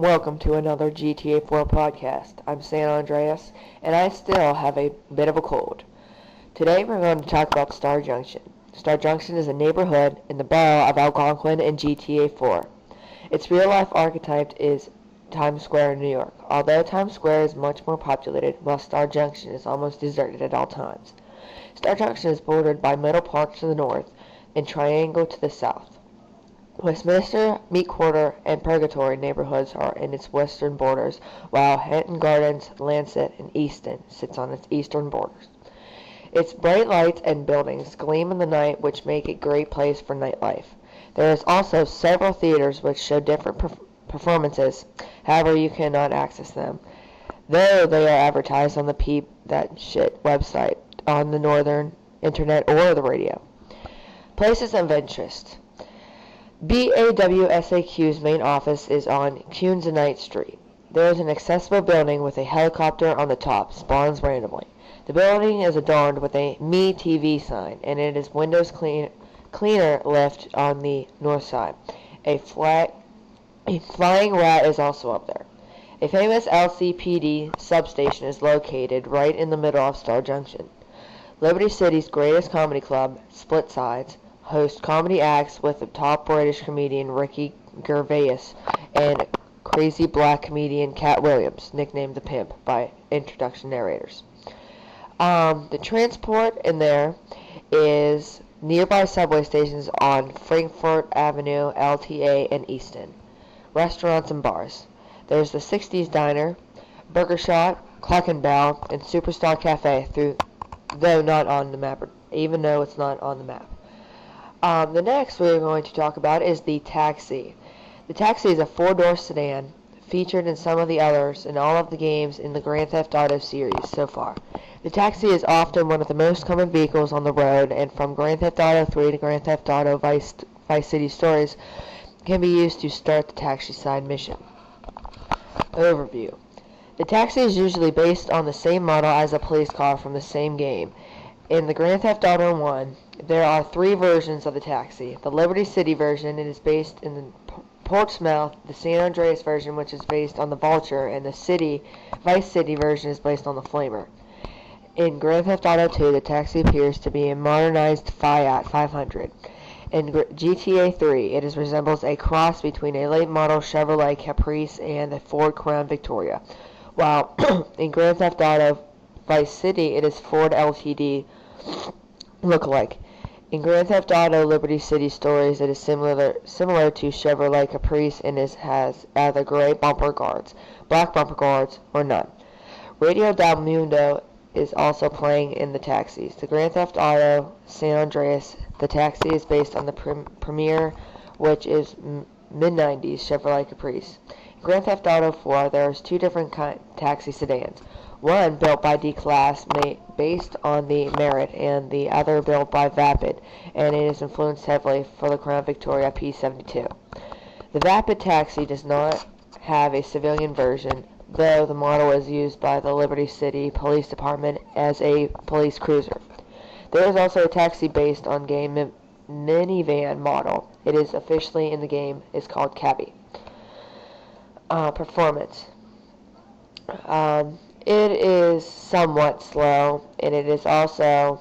welcome to another GTA4 podcast. I'm San Andreas, and I still have a bit of a cold. Today we're going to talk about Star Junction. Star Junction is a neighborhood in the borough of Algonquin in GTA4. Its real-life archetype is Times Square in New York. Although Times Square is much more populated, while Star Junction is almost deserted at all times. Star Junction is bordered by Meadow Park to the north and Triangle to the south. Westminster, Meat Quarter, and Purgatory neighborhoods are in its western borders, while Hampton Gardens, Lancet, and Easton sits on its eastern borders. Its bright lights and buildings gleam in the night, which make it a great place for nightlife. There is also several theaters which show different performances, however you cannot access them, though they are advertised on the Peep That Shit website, on the Northern Internet, or the radio. Places of interest. BAWSAQ's main office is on Cunzenite Street. There is an accessible building with a helicopter on the top, spawns randomly. The building is adorned with a Me TV sign, and it is windows cleaner lift on the north side. A flying rat is also up there. A famous LCPD substation is located right in the middle of Star Junction. Liberty City's greatest comedy club, Split Sides, hosts comedy acts with the top British comedian Ricky Gervais and crazy black comedian Cat Williams, nicknamed the Pimp by introduction narrators. The transport in there is nearby subway stations on Frankfurt Avenue, LTA, and Easton. Restaurants and bars. There's the 60s Diner, Burger Shot, Clock and Bell, and Superstar Cafe, though not on the map, even though it's not on the map. The next we're going to talk about is the Taxi. The Taxi is a four-door sedan featured in some of the others in all of the games in the Grand Theft Auto series so far. The Taxi is often one of the most common vehicles on the road, and from Grand Theft Auto 3 to Grand Theft Auto Vice City Stories can be used to start the taxi side mission. Overview. The Taxi is usually based on the same model as a police car from the same game. In the Grand Theft Auto 1, there are three versions of the Taxi. The Liberty City version, it is based in the Portsmouth. The San Andreas version, which is based on the Vulture, and the Vice City version is based on the Flamer. In Grand Theft Auto 2, the Taxi appears to be a modernized Fiat 500. In GTA 3, it resembles a cross between a late model Chevrolet Caprice and a Ford Crown Victoria, while in Grand Theft Auto Vice City, it is Ford LTD lookalike. In Grand Theft Auto Liberty City Stories, it is similar to Chevrolet Caprice and has either gray bumper guards, black bumper guards, or none. Radio Del Mundo is also playing in the Taxis. The Grand Theft Auto San Andreas, the Taxi is based on the Premier, which is mid-90s Chevrolet Caprice. In Grand Theft Auto 4, there's two different taxi sedans. One built by D-Class, based on the Merit, and the other built by Vapid, and it is influenced heavily for the Crown Victoria P72. The Vapid Taxi does not have a civilian version, though the model is used by the Liberty City Police Department as a police cruiser. There is also a taxi based on game minivan model. It is officially in the game is called Cabby. Performance. It is somewhat slow, and it is also,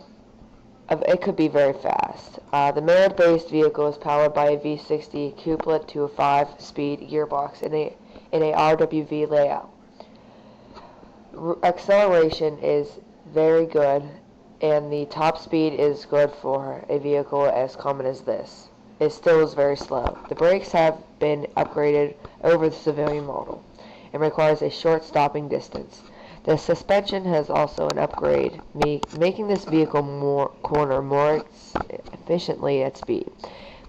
it could be very fast. The Merit-based vehicle is powered by a V60 couplet to a 5-speed gearbox in a RWV layout. Acceleration is very good, and the top speed is good for a vehicle as common as this. It still is very slow. The brakes have been upgraded over the civilian model and requires a short stopping distance. The suspension has also an upgrade, making this vehicle corner more efficiently at speed.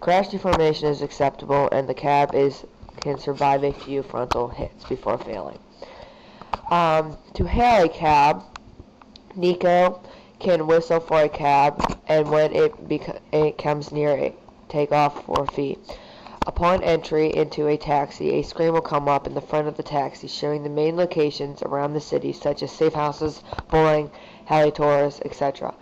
Crash deformation is acceptable, and the cab can survive a few frontal hits before failing. To hail a cab, Nico can whistle for a cab, and when it comes near, take off 4 feet. Upon entry into a taxi, a screen will come up in the front of the taxi showing the main locations around the city, such as safe houses, bowling, heli tours, etc.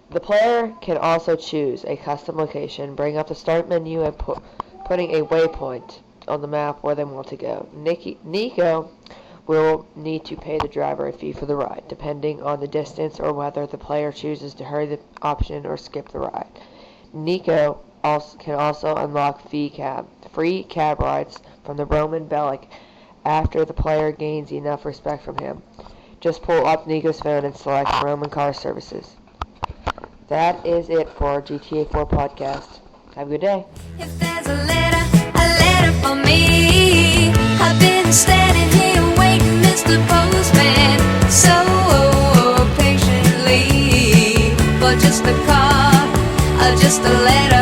The player can also choose a custom location, bring up the start menu, and putting a waypoint on the map where they want to go. Nico will need to pay the driver a fee for the ride, depending on the distance or whether the player chooses to hurry the option or skip the ride. Nico can also unlock free cab rides from the Roman Bellic after the player gains enough respect from him. Just pull up Nico's phone and select Roman Car Services. That is it for our GTA4 podcast. Have a good day. If there's a letter for me. I've been standing here waiting, Mr. Postman, so patiently, for just a car, just a letter.